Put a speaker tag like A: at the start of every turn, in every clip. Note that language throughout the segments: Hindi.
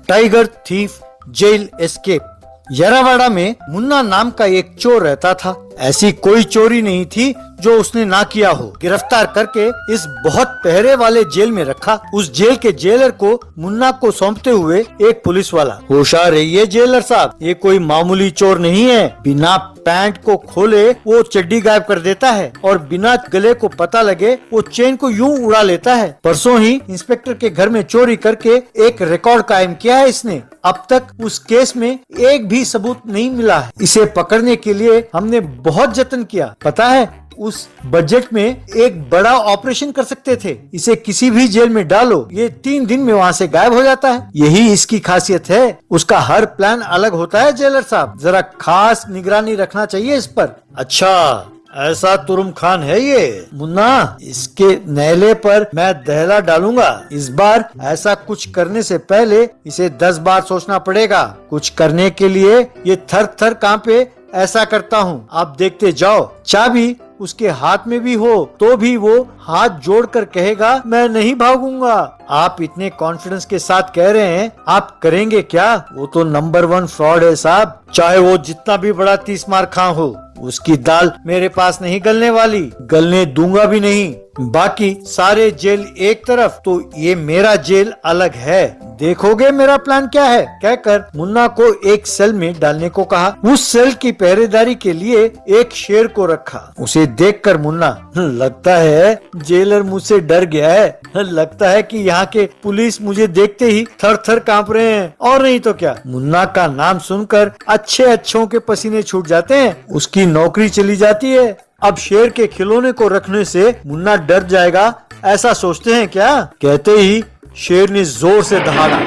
A: Tiger thief jail escape. Yerawada में मुन्ना नाम का एक चोर रहता था। ऐसी कोई चोरी नहीं थी जो उसने ना किया हो। गिरफ्तार करके इस बहुत पहरे वाले जेल में रखा। उस जेल के जेलर को मुन्ना को सौंपते हुए एक पुलिस वाला, होशियार रहिए जेलर साहब, ये कोई मामूली चोर नहीं है। बिना पैंट को खोले वो चड्डी गायब कर देता है और बिना गले को पता लगे वो चेन को यूं उड़ा लेता है। परसों ही इंस्पेक्टर के घर में चोरी करके एक रिकॉर्ड कायम किया है इसने। अब तक उस केस में एक भी सबूत नहीं मिला है। इसे पकड़ने के लिए हमने बहुत जतन किया। पता है, उस बजट में एक बड़ा ऑपरेशन कर सकते थे। इसे किसी भी जेल में डालो, ये 3 दिन में वहाँ से गायब हो जाता है। यही इसकी खासियत है। उसका हर प्लान अलग होता है जेलर साहब, जरा खास निगरानी रखना चाहिए इस पर। अच्छा, ऐसा तुरुम खान है ये मुन्ना, इसके नहले पर मैं दहला डालूंगा। इस बार ऐसा कुछ करने से पहले इसे 10 बार सोचना पड़ेगा। कुछ करने के लिए ये थर थर कांपे ऐसा करता हूँ, आप देखते जाओ। चाबी उसके हाथ में भी हो तो भी वो हाथ जोड़कर कहेगा मैं नहीं भागूंगा। आप इतने कॉन्फिडेंस के साथ कह रहे हैं, आप करेंगे क्या? वो तो नंबर 1 फ्रॉड है साहब, चाहे वो जितना भी बड़ा 30 मार खां हो। उसकी दाल मेरे पास नहीं गलने वाली, गलने दूंगा भी नहीं। बाकी सारे जेल एक तरफ तो ये मेरा जेल अलग है, देखोगे मेरा प्लान क्या है, कहकर मुन्ना को एक सेल में डालने को कहा। उस सेल की पहरेदारी के लिए एक शेर को रखा। उसे देखकर मुन्ना, लगता है जेलर मुझसे डर गया है। लगता है कि यहाँ के पुलिस मुझे देखते ही थर थर कांप रहे हैं, और नहीं तो क्या। मुन्ना का नाम सुनकर अच्छों के पसीने छूट जाते हैं। उसकी नौकरी चली जाती है। अब शेर के खिलौने को रखने से मुन्ना डर जाएगा, ऐसा सोचते हैं क्या? कहते ही शेर ने जोर से दहाड़ा।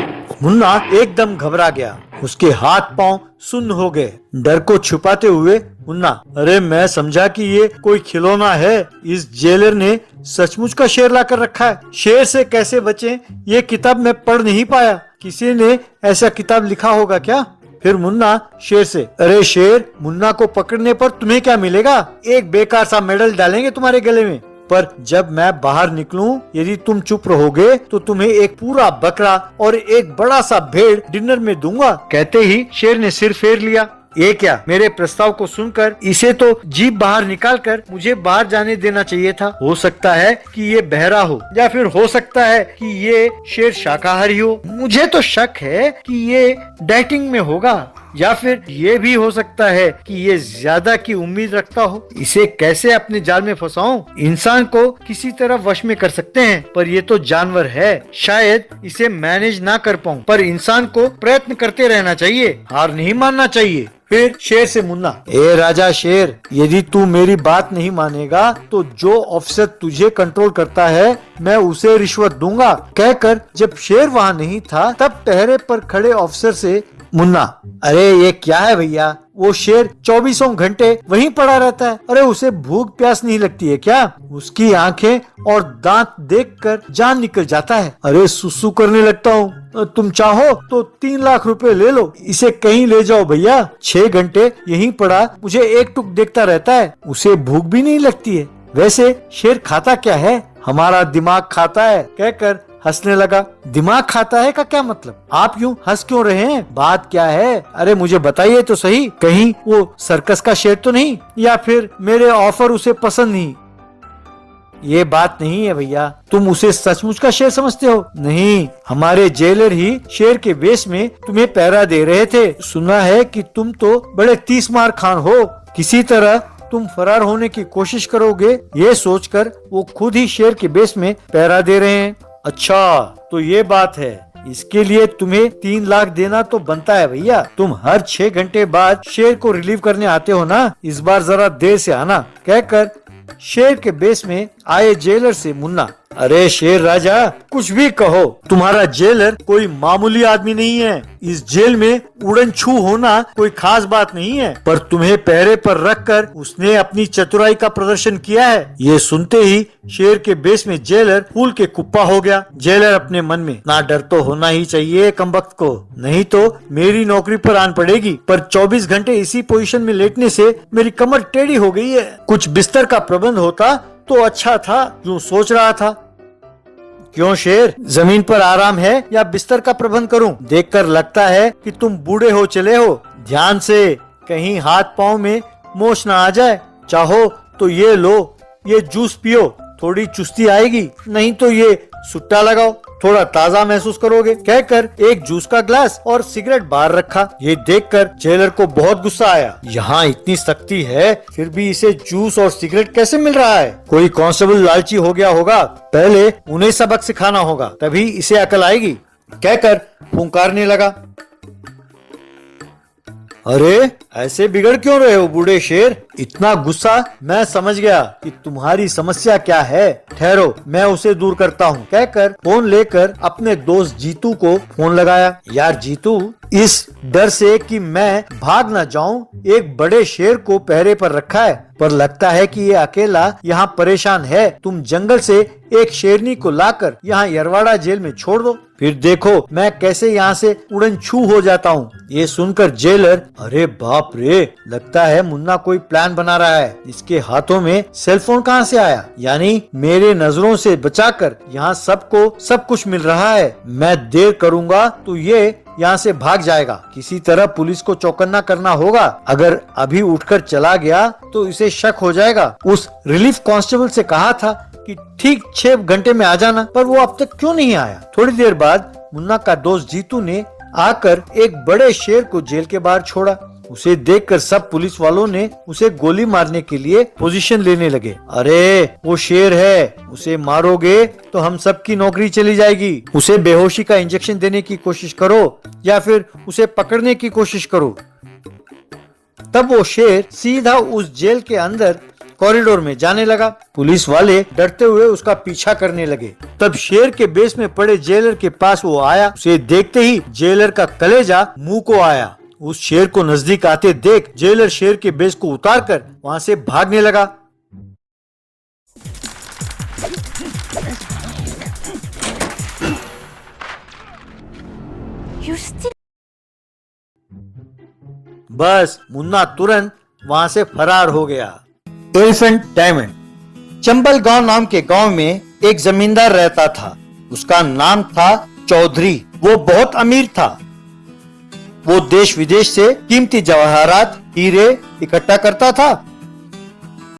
A: मुन्ना एकदम घबरा गया, उसके हाथ पांव सुन्न हो गए। डर को छुपाते हुए मुन्ना, अरे मैं समझा कि ये कोई खिलौना है। इस जेलर ने सचमुच का शेर ला कर रखा है। शेर से कैसे बचें, ये किताब मैं पढ़ नहीं पाया। किसी ने ऐसा किताब लिखा होगा क्या? फिर मुन्ना शेर से, अरे शेर, मुन्ना को पकड़ने पर तुम्हें क्या मिलेगा? एक बेकार सा मेडल डालेंगे तुम्हारे गले में, पर जब मैं बाहर निकलूं, यदि तुम चुप रहोगे तो तुम्हें एक पूरा बकरा और एक बड़ा सा भेड़ डिनर में दूंगा। कहते ही शेर ने सिर फेर लिया। ये क्या? मेरे प्रस्ताव को सुनकर इसे तो जीभ बाहर निकालकर मुझे बाहर जाने देना चाहिए था। हो सकता है कि ये बहरा हो, या फिर हो सकता है कि ये शेर शाकाहारी हो। मुझे तो शक है कि ये डाइटिंग में होगा, या फिर ये भी हो सकता है कि ये ज्यादा की उम्मीद रखता हो। इसे कैसे अपने जाल में फंसाऊं? इंसान को किसी तरह वश में कर सकते हैं, पर ये तो जानवर है, शायद इसे मैनेज ना कर पाऊं। पर इंसान को प्रयत्न करते रहना चाहिए, हार नहीं मानना चाहिए। फिर शेर से मुन्ना, ए राजा शेर, यदि तू मेरी बात नहीं मानेगा तो जो ऑफिसर तुझे कंट्रोल करता है मैं उसे रिश्वत दूंगा। कहकर जब शेर वहाँ नहीं था तब पहरे पर खड़े ऑफिसर से मुन्ना, अरे ये क्या है भैया? वो शेर 24 घंटे वहीं पड़ा रहता है। अरे उसे भूख प्यास नहीं लगती है क्या? उसकी आंखें और दांत देखकर जान निकल जाता है। अरे सुसु करने लगता हूँ, तुम चाहो तो 3 लाख रुपए ले लो, इसे कहीं ले जाओ भैया। 6 घंटे यहीं पड़ा मुझे एक टुक देखता रहता है, उसे भूख भी नहीं लगती है। वैसे शेर खाता क्या है? हमारा दिमाग खाता है, कहकर हंसने लगा। दिमाग खाता है का क्या मतलब? आप यूं हंस क्यों रहे हैं? बात क्या है? अरे मुझे बताइए तो सही, कहीं वो सर्कस का शेर तो नहीं, या फिर मेरे ऑफर उसे पसंद नहीं? ये बात नहीं है भैया, तुम उसे सचमुच का शेर समझते हो? नहीं, हमारे जेलर ही शेर के वेश में तुम्हें पहरा दे रहे थे। सुना है कि तुम तो बड़े 30 मार खान हो, किसी तरह तुम फरार होने की कोशिश करोगे, ये सोचकर वो खुद ही शेर के वेश में पहरा दे रहे हैं। अच्छा, तो ये बात है। इसके लिए तुम्हें 3 लाख देना तो बनता है भैया। तुम हर 6 घंटे बाद शेर को रिलीव करने आते हो ना, इस बार जरा देर से आना। कहकर शेर के बेस में आए जेलर से मुन्ना, अरे शेर राजा, कुछ भी कहो, तुम्हारा जेलर कोई मामूली आदमी नहीं है। इस जेल में उड़न छू होना कोई खास बात नहीं है, पर तुम्हें पहरे पर रखकर उसने अपनी चतुराई का प्रदर्शन किया है। ये सुनते ही शेर के बेस में जेलर फूल के कुप्पा हो गया। जेलर अपने मन में, ना डर तो होना ही चाहिए कमबख्त को, नहीं तो मेरी नौकरी पर आन पड़ेगी। पर 24 घंटे इसी पोजीशन में लेटने से मेरी कमर टेढ़ी हो गई है। कुछ बिस्तर का प्रबंध होता तो अच्छा था, यूं सोच रहा था। क्यों शेर, जमीन पर आराम है या बिस्तर का प्रबंध करूं? देखकर लगता है कि तुम बूढ़े हो चले हो। ध्यान से, कहीं हाथ पाँव में मोच ना आ जाए। चाहो तो ये लो, ये जूस पियो, थोड़ी चुस्ती आएगी, नहीं तो ये सुट्टा लगाओ, थोड़ा ताज़ा महसूस करोगे। कहकर एक जूस का ग्लास और सिगरेट बाहर रखा। ये देखकर जेलर को बहुत गुस्सा आया। यहाँ इतनी सख्ती है, फिर भी इसे जूस और सिगरेट कैसे मिल रहा है? कोई कांस्टेबल लालची हो गया होगा। पहले उन्हें सबक सिखाना होगा, तभी इसे अकल आएगी। कहकर फुंकारने लगा। अरे ऐसे बिगड़ क्यों रहे हो बूढ़े शेर? इतना गुस्सा? मैं समझ गया कि तुम्हारी समस्या क्या है। ठहरो, मैं उसे दूर करता हूँ। कहकर फोन लेकर अपने दोस्त जीतू को फोन लगाया। यार जीतू, इस डर से कि मैं भाग न जाऊं, एक बड़े शेर को पहरे पर रखा है, पर लगता है कि ये अकेला यहाँ परेशान है। तुम जंगल से एक शेरनी को लाकर यहाँ यरवाड़ा जेल में छोड़ दो, फिर देखो मैं कैसे यहाँ से उड़न छू हो जाता हूँ। ये सुनकर जेलर, अरे बाप रे, लगता है मुन्ना कोई प्लान बना रहा है। इसके हाथों में सेलफोन कहाँ से आया? यानी मेरे नजरों से बचाकर यहाँ सबको सब कुछ मिल रहा है। मैं देर करूँगा तो ये यहाँ से भाग जाएगा। किसी तरह पुलिस को चौकन्ना करना होगा। अगर अभी उठकर चला गया तो इसे शक हो जाएगा। उस रिलीफ कांस्टेबल से कहा था कि ठीक 6 घंटे में आ जाना, पर वो अब तक क्यों नहीं आया? थोड़ी देर बाद मुन्ना का दोस्त जीतू ने आकर एक बड़े शेर को जेल के बाहर छोड़ा। उसे देखकर सब पुलिस वालों ने उसे गोली मारने के लिए पोजीशन लेने लगे। अरे वो शेर है, उसे मारोगे तो हम सबकी नौकरी चली जाएगी। उसे बेहोशी का इंजेक्शन देने की कोशिश करो या फिर उसे पकड़ने की कोशिश करो। तब वो शेर सीधा उस जेल के अंदर कॉरिडोर में जाने लगा। पुलिस वाले डरते हुए उसका पीछा करने लगे। तब शेर के बेस में पड़े जेलर के पास वो आया। उसे देखते ही जेलर का कलेजा मुंह को आया। उस शेर को नजदीक आते देख जेलर शेर के बेस को उतारकर वहां से भागने लगा। बस मुन्ना तुरंत वहां से फरार हो गया। Elephant diamond. चंबल गांव नाम के गांव में एक जमींदार रहता था। उसका नाम था चौधरी। वो बहुत अमीर था। वो देश विदेश से कीमती जवाहरात, हीरे इकट्ठा करता था